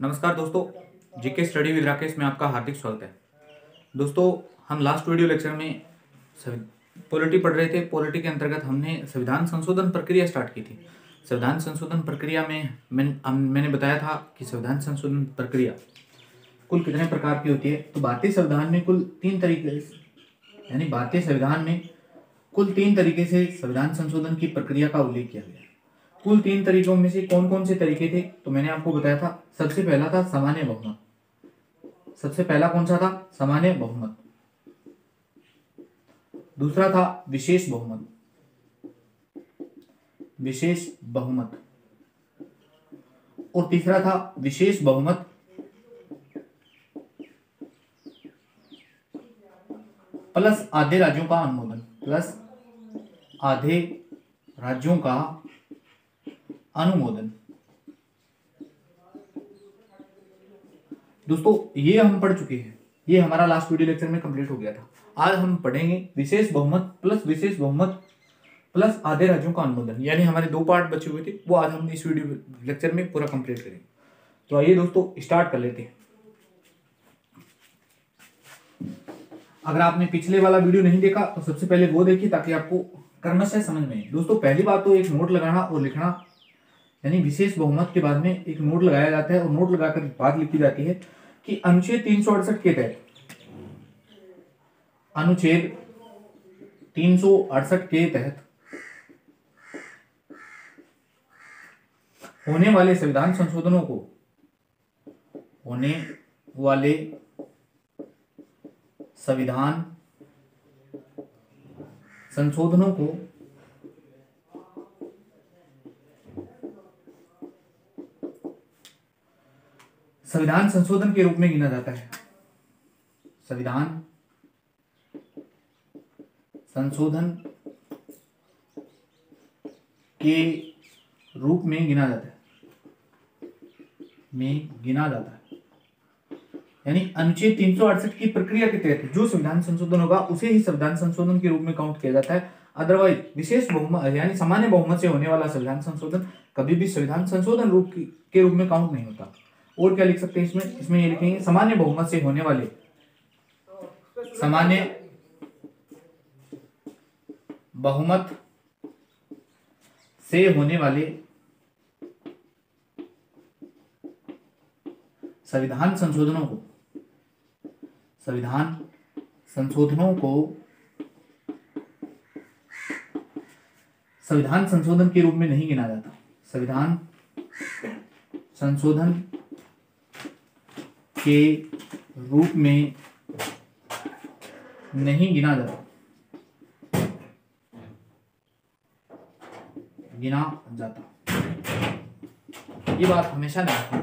नमस्कार दोस्तों, GK study with Rakesh में आपका हार्दिक स्वागत है। दोस्तों, हम लास्ट वीडियो लेक्चर में पॉलिटी पढ़ रहे थे। पॉलिटी के अंतर्गत हमने संविधान संशोधन प्रक्रिया स्टार्ट की थी। संविधान संशोधन प्रक्रिया में मैंने बताया था कि संविधान संशोधन प्रक्रिया कुल कितने प्रकार की होती है। तो भारतीय संविधान में कुल 3 तरीके, यानी भारतीय संविधान में कुल 3 तरीके से संविधान संशोधन की प्रक्रिया का उल्लेख किया गया। कुल 3 तरीकों में से कौन कौन से तरीके थे तो मैंने आपको बताया था। सबसे पहला था सामान्य बहुमत। सबसे पहला कौन सा था? सामान्य बहुमत। दूसरा था विशेष बहुमत। विशेष बहुमत। और तीसरा था विशेष बहुमत प्लस आधे राज्यों का अनुमोदन। प्लस आधे राज्यों का अनुमोदन। दोस्तों, ये हम पढ़ चुके हैं। ये हमारा लास्ट वीडियो लेक्चर में कंप्लीट हो गया था। आज हम पढ़ेंगे विशेष बहुमत प्लस विशेष बहुमत प्लस आधे राज्यों का अनुमोदन। यानी हमारे 2 पार्ट बचे हुए थे, वो आज हम इस वीडियो लेक्चर में पूरा कंप्लीट करेंगे। तो आइए दोस्तों स्टार्ट कर लेते हैं। अगर आपने पिछले वाला वीडियो नहीं देखा तो सबसे पहले वो देखिए ताकि आपको क्रमशः समझ में आए। दोस्तों, पहली बात तो एक नोट लगाना और लिखना, यानी विशेष बहुमत के बाद में एक नोट लगाया जाता है और नोट लगाकर बात लिखी जाती है कि अनुच्छेद 368 के तहत, अनुच्छेद 368 के तहत होने वाले संविधान संशोधनों को, होने वाले संविधान संशोधनों को संविधान संशोधन के रूप में गिना जाता है। संविधान संशोधन के रूप में गिना जाता है। यानी अनुच्छेद 368 की प्रक्रिया के तहत जो संविधान संशोधन होगा उसे ही संविधान संशोधन के रूप में काउंट किया जाता है। अदरवाइज विशेष बहुमत यानी सामान्य बहुमत से होने वाला संविधान संशोधन कभी भी संविधान संशोधन के रूप में काउंट नहीं होता। और क्या लिख सकते हैं इसमें ये लिखेंगे सामान्य बहुमत से होने वाले, सामान्य बहुमत से होने वाले संविधान संशोधनों को संविधान संशोधन के रूप में नहीं गिना जाता। संविधान संशोधन के रूप में नहीं गिना जाता। ये बात हमेशा नहीं।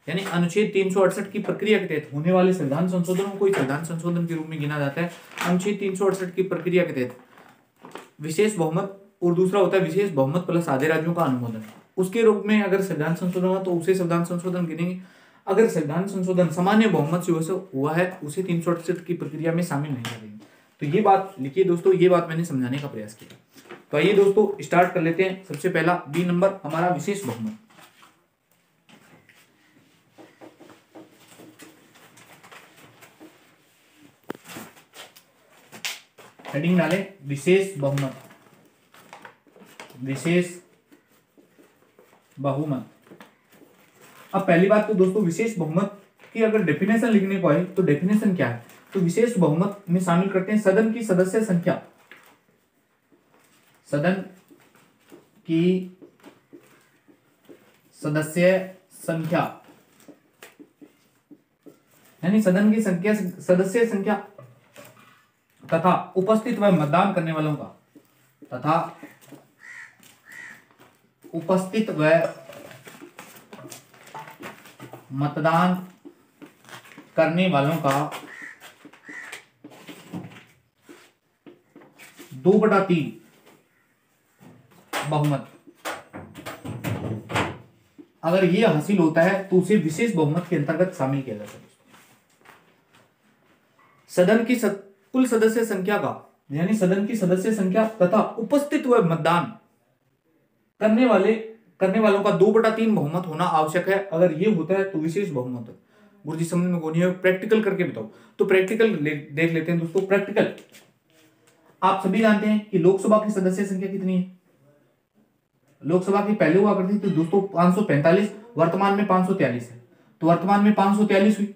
यानी अनुच्छेद 368 की प्रक्रिया के तहत होने वाले संविधान संशोधनों को संविधान संशोधन के रूप में गिना जाता है। अनुच्छेद 368 की प्रक्रिया के तहत विशेष बहुमत और दूसरा होता है विशेष बहुमत प्लस आधे राज्यों का अनुमोदन। उसके रूप में अगर संविधान संशोधन हुआ तो उसे संविधान संशोधन गिनेंगे। अगर संविधान संशोधन सामान्य बहुमत से हुआ है उसे 368 की प्रक्रिया में शामिल नहीं करेंगे। तो ये बात लिखिए दोस्तों, ये बात मैंने समझाने का प्रयास किया। तो आइए दोस्तों स्टार्ट कर लेते हैं। सबसे पहला बी नंबर हमारा विशेष बहुमत। हेडिंग डालें विशेष बहुमत। विशेष बहुमत। अब पहली बात तो दोस्तों विशेष बहुमत की अगर डेफिनेशन लिखने को आए तो डेफिनेशन क्या है? तो विशेष बहुमत में शामिल करते हैं सदन की सदस्य संख्या। सदन की सदस्य संख्या यानी सदन की सदस्य संख्या तथा उपस्थित व मतदान करने वालों का, तथा उपस्थित व मतदान करने वालों का 2/3 बहुमत अगर ये हासिल होता है तो उसे विशेष बहुमत के अंतर्गत शामिल किया जाता है। सदन की कुल सदस्य संख्या का यानी सदन की सदस्य संख्या तथा उपस्थित व मतदान करने वाले करने वालों का 2/3 बहुमत होना आवश्यक है। अगर ये होता है तो विशेष बहुमत है। गुरुजी समझ में कौन है, प्रैक्टिकल करके बताओ। तो प्रैक्टिकल देख लेते हैं दोस्तों। प्रैक्टिकल आप सभी जानते हैं कि लोकसभा की सदस्य संख्या कितनी है। लोकसभा की पहले हुआ करती थी दोस्तों 545, वर्तमान में 543 है। तो वर्तमान में 543 हुई,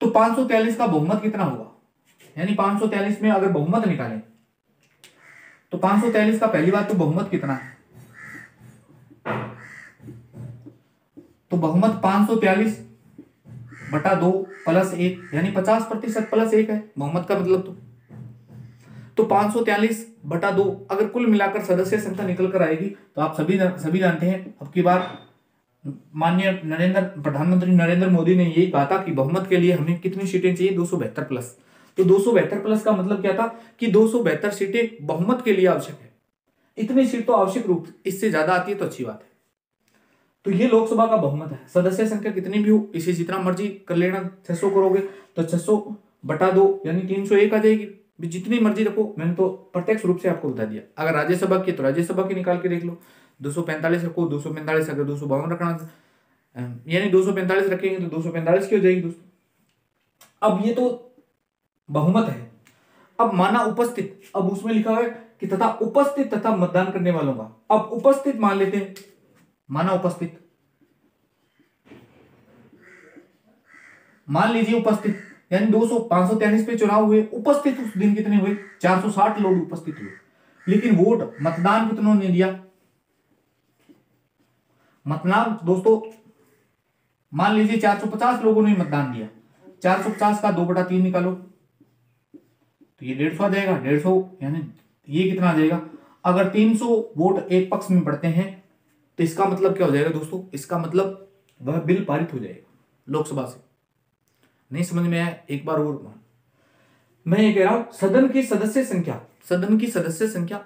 तो 543 का बहुमत कितना होगा, यानी 543 में अगर बहुमत निकालें तो 543 का पहली बात तो बहुमत कितना है, तो बहुमत 543/2 + 1 यानी 50% + 1 है बहुमत का मतलब। तो 543/2 अगर कुल मिलाकर सदस्य संख्या निकल कर आएगी तो आप सभी जानते हैं। अब की बार माननीय प्रधानमंत्री नरेंद्र मोदी ने यही कहा था कि बहुमत के लिए हमें कितनी सीटें चाहिए, 272 प्लस। तो 272 प्लस का मतलब क्या था कि 272 सीटें बहुमत के लिए आवश्यक है। इतनी सीट तो आवश्यक रूप, इससे ज्यादा आती है तो अच्छी बात है। तो ये लोकसभा का बहुमत है। सदस्य संख्या कितनी भी हो, इसे जितना मर्जी कर लेना। 600 करोगे तो 600/2 यानी 301 आ जाएगी। जितनी मर्जी रखो, मैंने तो प्रत्यक्ष रूप से आपको बता दिया। अगर राज्यसभा की तो राज्यसभा की निकाल के देख लो। 245 रखो, 245 अगर 252 रखना, यानी 245 रखेंगे तो 245 की हो जाएगी दोस्तों। अब ये तो बहुमत है। अब माना उपस्थित, अब उसमें लिखा हुआ है कि तथा उपस्थित तथा मतदान करने वालों का। अब उपस्थित मान लेते हैं, माना उपस्थित, मान लीजिए उपस्थित यानी 543 पे चुनाव हुए, उपस्थित उस दिन कितने हुए, 460 लोग उपस्थित हुए। लेकिन वोट मतदान कितनों ने दिया, मतदान दोस्तों मान लीजिए 450 लोगों ने मतदान दिया। 450 का 2/3 निकालो तो ये 150 आ जाएगा। 150 यानी ये कितना आ जाएगा। अगर 300 वोट एक पक्ष में पड़ते हैं तो इसका मतलब क्या हो जाएगा दोस्तों, इसका मतलब वह बिल पारित हो जाएगा लोकसभा से। नहीं समझ में आया, एक बार और मैं ये कह रहा हूं, सदन की सदस्य संख्या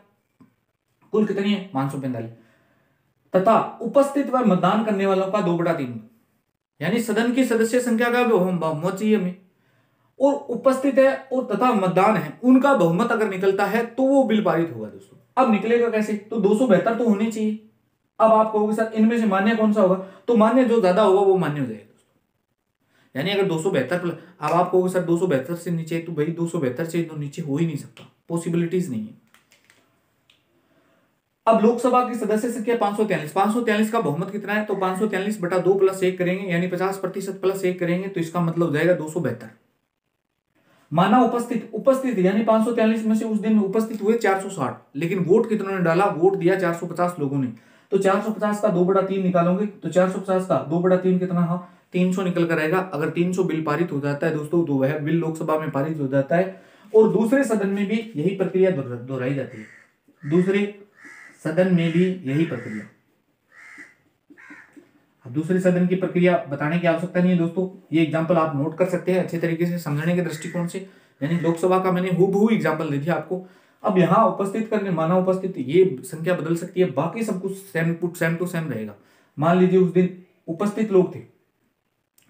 कुल कितनी है, 545, तथा उपस्थित व मतदान करने वालों का 2/3, यानी सदन की सदस्य संख्या का बहुमत चाहिए हमें, और उपस्थित है और तथा मतदान है उनका बहुमत अगर निकलता है तो वो बिल पारित होगा दोस्तों। अब निकलेगा कैसे, तो 272 तो होने चाहिए। अब आप कहोगे सर इनमें से मान्य कौन सा होगा, तो मान्य जो ज्यादा होगा वो मान्य हो जाएगा दोस्तों। यानी अगर 272 अब आप कहोगे सर 272 से नीचे, तो भाई 272 से तो नीचे हो ही नहीं सकता, पॉसिबिलिटीज नहीं है। अब लोकसभा की सदस्य संख्या 543 का बहुमत कितना है, तो 543/2 + 1 करेंगे यानी 50% + 1 करेंगे तो इसका मतलब हो जाएगा 272। माना उपस्थित यानी 543 में से उस दिन उपस्थित हुए 460, लेकिन वोट कितनों ने डाला, वोट दिया 450 लोगों ने। तो 450 का 2/3 निकालोगे तो 450 का 2/3 कितना है, 300 निकल कर आएगा। अगर 300 बिल पारित हो जाता है दोस्तों तो वह बिल लोकसभा में पारित हो जाता है, और दूसरे सदन में भी यही प्रक्रिया दोहराई जाती है। दूसरे सदन में भी यही प्रक्रिया। अब दूसरे सदन की प्रक्रिया बताने की आवश्यकता नहीं है दोस्तों, ये एग्जांपल आप नोट कर सकते हैं अच्छे तरीके से समझने के दृष्टिकोण से। यानी लोकसभा का मैंने हूबहू एग्जांपल दे दिया आपको। अब यहाँ उपस्थित करने, माना उपस्थित, ये संख्या बदल सकती है, बाकी सब कुछ सेम टू सेम रहेगा। मान लीजिए उस दिन उपस्थित लोग थे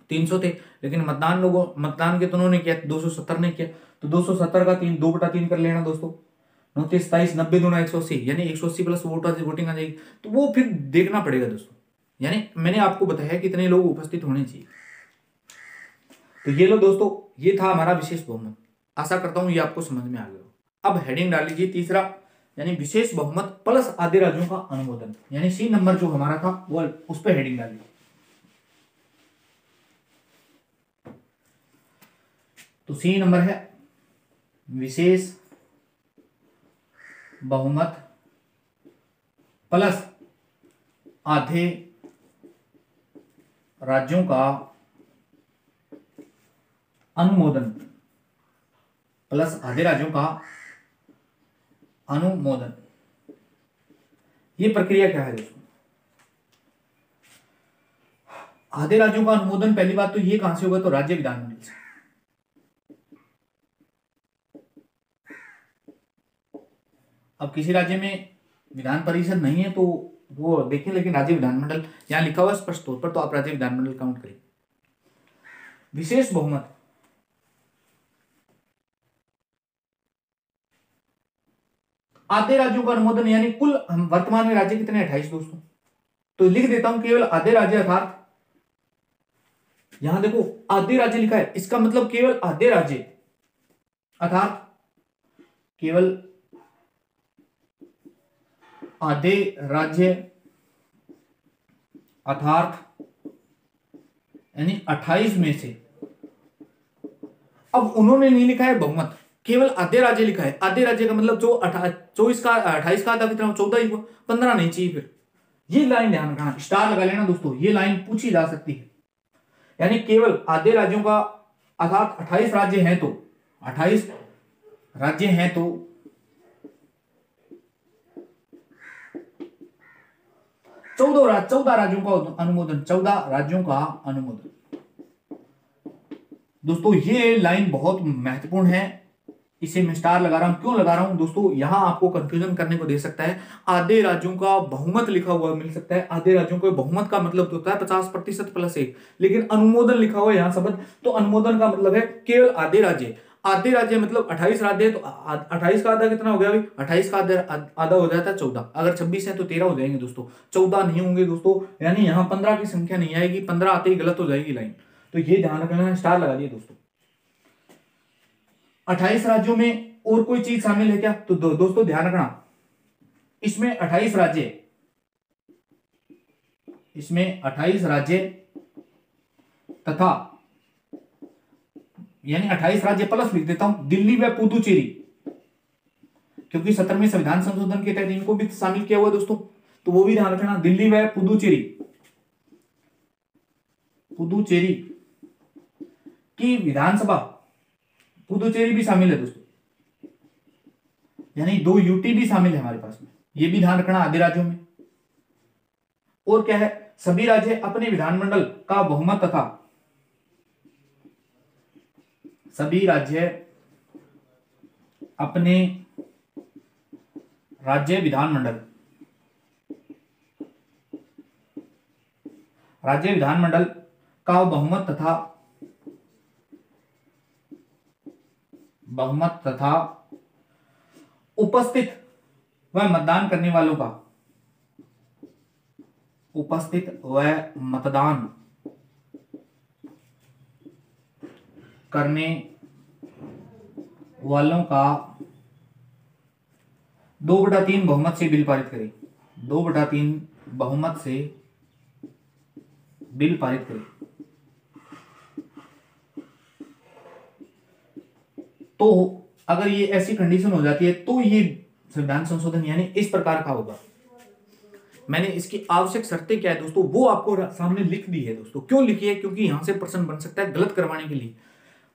300 थे, लेकिन मतदान कितनों ने किया, 270 ने किया। तो 270 का 2/3 कर लेना दोस्तों। 29, 27, 90 दूना 180, यानी 180 प्लस वोटिंग आ जाएगी। तो वो फिर देखना पड़ेगा दोस्तों। यानी मैंने आपको बताया कि इतने लोग उपस्थित होने चाहिए। तो ये लो दोस्तों, ये था हमारा विशेष बहुमत। आशा करता हूं ये आपको समझ में आ गया। अब हेडिंग डाल लीजिए तीसरा, यानी विशेष बहुमत प्लस आधे राज्यों का अनुमोदन, यानी सी नंबर जो हमारा था वो उस पर हेडिंग डालिए। तो सी नंबर है विशेष बहुमत प्लस आधे राज्यों का अनुमोदन, प्लस आधे राज्यों का अनुमोदन। ये प्रक्रिया क्या है दोस्तों, आधे राज्यों का अनुमोदन, पहली बात तो ये कहां से होगा, तो राज्य विधानमंडल से। अब किसी राज्य में विधान परिषद नहीं है तो वो देखें, लेकिन राज्य विधानमंडल यहां लिखा हुआ स्पष्ट तौर पर, तो आप राज्य विधानमंडल काउंट करें। विशेष बहुमत आधे राज्यों का अनुमोदन यानी कुल वर्तमान में राज्य कितने 28 दोस्तों, तो लिख देता हूं केवल आधे राज्य अर्थात यहां देखो आधे राज्य लिखा है, इसका मतलब केवल आधे राज्य अर्थात केवल आधे राज्य अर्थात यानी 28 में से, अब उन्होंने नहीं लिखा है बहुमत, केवल आधे राज्य लिखा है। आधे राज्य का मतलब जो 24 का 28 का आधा कितना 14 ही, 15 नहीं चाहिए। फिर ये लाइन ध्यान रखना, स्टार लगा लेना दोस्तों, ये लाइन पूछी जा सकती है। यानी केवल आधे राज्यों का अर्थात 28 राज्य हैं तो 28 राज्य हैं तो 14 राज्यों का अनुमोदन, 14 राज्यों का अनुमोदन। दोस्तों ये लाइन बहुत महत्वपूर्ण है, इसे मैं स्टार लगा रहा हूं। क्यों लगा रहा हूं दोस्तों, यहां आपको कंफ्यूजन करने को दे सकता है। आधे राज्यों का बहुमत लिखा हुआ मिल सकता है, आधे राज्यों को बहुमत का मतलब होता है 50% प्लस 1, लेकिन अनुमोदन लिखा हुआ है यहां शब्द, तो अनुमोदन का मतलब है केवल आधे राज्य। आधे राज्य मतलब 28 राज्य, तो 28 का आधा कितना हो गया भाई, 28 का आधा हो जाता है 14, अगर 26 है तो 13 हो जाएंगे दोस्तों, 14 नहीं होंगे दोस्तों, यानी यहाँ 15 की संख्या नहीं आएगी, 15 आते ही गलत हो जाएगी लाइन, तो ये ध्यान रखना, स्टार लगा दिए दोस्तों। 28 राज्यों में और कोई चीज शामिल है क्या, तो दोस्तों ध्यान रखना, इसमें 28 राज्य, इसमें 28 राज्य तथा यानी 28 राज्य प्लस लिख देता हूं दिल्ली व पुदुचेरी, क्योंकि 17वें संविधान संशोधन के तहत इनको भी शामिल किया हुआ दोस्तों, तो वो भी ध्यान रखना, दिल्ली व पुदुचेरी, पुदुचेरी की विधानसभा, पुदुचेरी भी शामिल है दोस्तों, यानी 2 यूटी भी शामिल है हमारे पास में, ये भी ध्यान रखना आधे राज्यों में। और क्या है, सभी राज्य अपने विधानमंडल का बहुमत तथा सभी राज्य अपने राज्य विधानमंडल का बहुमत तथा उपस्थित व मतदान करने वालों का, उपस्थित व मतदान करने वालों का 2/3 बहुमत से बिल पारित करें, 2/3 बहुमत से बिल पारित करें। तो अगर ये ऐसी कंडीशन हो जाती है तो ये संविधान संशोधन यानी इस प्रकार का होगा। मैंने इसकी आवश्यक शर्तें क्या है दोस्तों वो आपको सामने लिख दी है दोस्तों। क्यों लिखी है, क्योंकि यहां से प्रश्न बन सकता है गलत करवाने के लिए।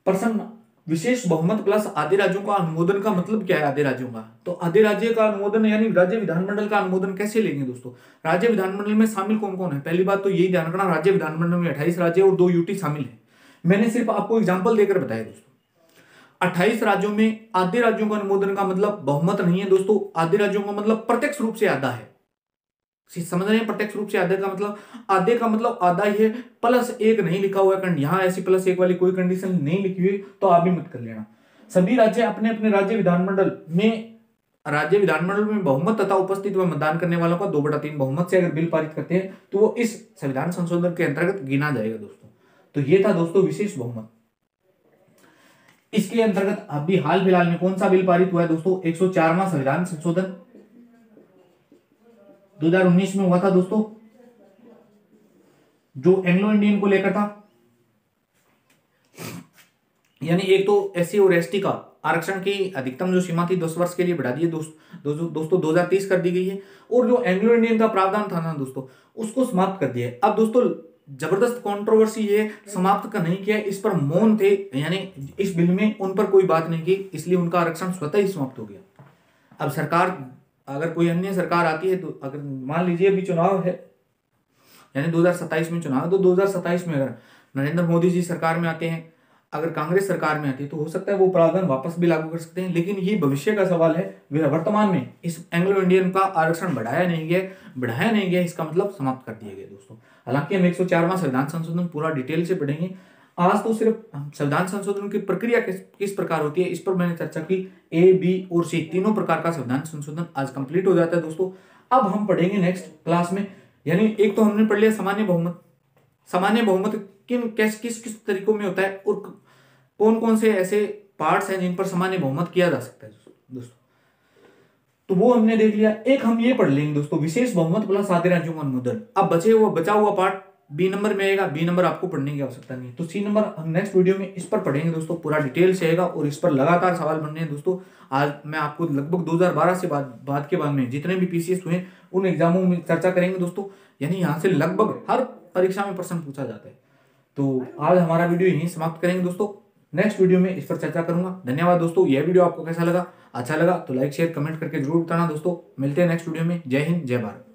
प्रश्न विशेष बहुमत प्लस आधे राज्यों का अनुमोदन का मतलब क्या है, आधे राज्यों का, तो आधे राज्य का अनुमोदन यानी राज्य विधानमंडल का अनुमोदन कैसे लेंगे दोस्तों। राज्य विधानमंडल में शामिल कौन कौन है, पहली बात तो यही ध्यान रखना, राज्य विधानमंडल में 28 राज्य और 2 यूटी शामिल है। मैंने सिर्फ आपको एग्जाम्पल देकर बताया दोस्तों। 28 राज्यों में आधे राज्यों का अनुमोदन का मतलब बहुमत नहीं है दोस्तों, आधे राज्यों का मतलब प्रत्यक्ष रूप से आधा है। समझ रहे हैं, प्रत्यक्ष रूप से आधे का मतलब आधा ही है, प्लस 1 नहीं लिखा हुआ है, यहां ऐसी प्लस 1 वाली कोई कंडीशन नहीं लिखी हुई, तो आप भी मत कर लेना। सभी राज्य अपने अपने राज्य विधानमंडल में बहुमत तथा उपस्थित व मतदान करने वालों का 2/3 बहुमत से अगर बिल पारित करते हैं तो वो इस संविधान संशोधन के अंतर्गत गिना जाएगा दोस्तों। तो ये था दोस्तों विशेष बहुमत। इसके अंतर्गत अभी हाल फिलहाल में कौन सा बिल पारित हुआ है दोस्तों, 104वां संविधान संशोधन 2019 में हुआ था दोस्तों, जो एंग्लो इंडियन को लेकर था। यानी एक तो एससी और एसटी का आरक्षण की अधिकतम जो सीमा थी 10 वर्ष के लिए बढ़ा दी है दोस्तों 2030 कर दी गई है, और जो एंग्लो इंडियन का प्रावधान था ना दोस्तों उसको समाप्त कर दिया है। अब दोस्तों जबरदस्त कंट्रोवर्सी ये समाप्त का नहीं किया, इस पर मौन थे, यानी इस बिल में उन पर कोई बात नहीं की, इसलिए उनका आरक्षण स्वतः ही समाप्त हो गया। अब सरकार, अगर कोई अन्य सरकार आती है, तो अगर मान लीजिए अभी चुनाव है यानी 2027 में चुनाव है, तो 2027 में अगर नरेंद्र मोदी जी सरकार में आते हैं, अगर कांग्रेस सरकार में आती है, तो हो सकता है वो प्रावधान वापस भी लागू कर सकते हैं, लेकिन ये भविष्य का सवाल है। वर्तमान में इस एंग्लो इंडियन का आरक्षण बढ़ाया नहीं गया, इसका मतलब समाप्त कर दिया गया दोस्तों। हालांकि हम 104वां संविधान संशोधन पूरा डिटेल से पढ़ेंगे, आज तो सिर्फ संविधान संशोधन की प्रक्रिया किस प्रकार होती है इस पर मैंने चर्चा की। ए, बी और सी तीनों प्रकार का संविधान संशोधन आज कंप्लीट हो जाता है दोस्तों। अब हम पढ़ेंगे नेक्स्ट क्लास में, यानी एक तो हमने पढ़ लिया सामान्य बहुमत। सामान्य बहुमत किस किस तरीकों में होता है और कौन कौन से ऐसे पार्ट्स हैं जिन पर सामान्य बहुमत किया जा सकता है दोस्तों, तो वो हमने देख लिया। एक हम ये पढ़ लेंगे दोस्तों, विशेष बहुमत प्लस आधे राज्यों का अनुमोदन। अब बचा हुआ पार्ट बी नंबर में आएगा, बी नंबर आपको पढ़ने की आवश्यकता नहीं है, तो सी नंबर हम नेक्स्ट वीडियो में इस पर पढ़ेंगे दोस्तों, पूरा डिटेल से आएगा और इस पर लगातार सवाल बनने हैं दोस्तों। आज मैं आपको लगभग 2012 से बाद के बाद में जितने भी पीसीएस हुए उन एग्जामों में चर्चा करेंगे दोस्तों, यानी यहाँ से लगभग हर परीक्षा में प्रश्न पूछा जाता है। तो आज हमारा वीडियो यहीं समाप्त करेंगे दोस्तों, नेक्स्ट वीडियो में इस पर चर्चा करूंगा। धन्यवाद दोस्तों। यह वीडियो आपको कैसा लगा, अच्छा लगा तो लाइक शेयर कमेंट करके जरूर बताना दोस्तों। मिलते हैं नेक्स्ट वीडियो में। जय हिंद, जय भारत।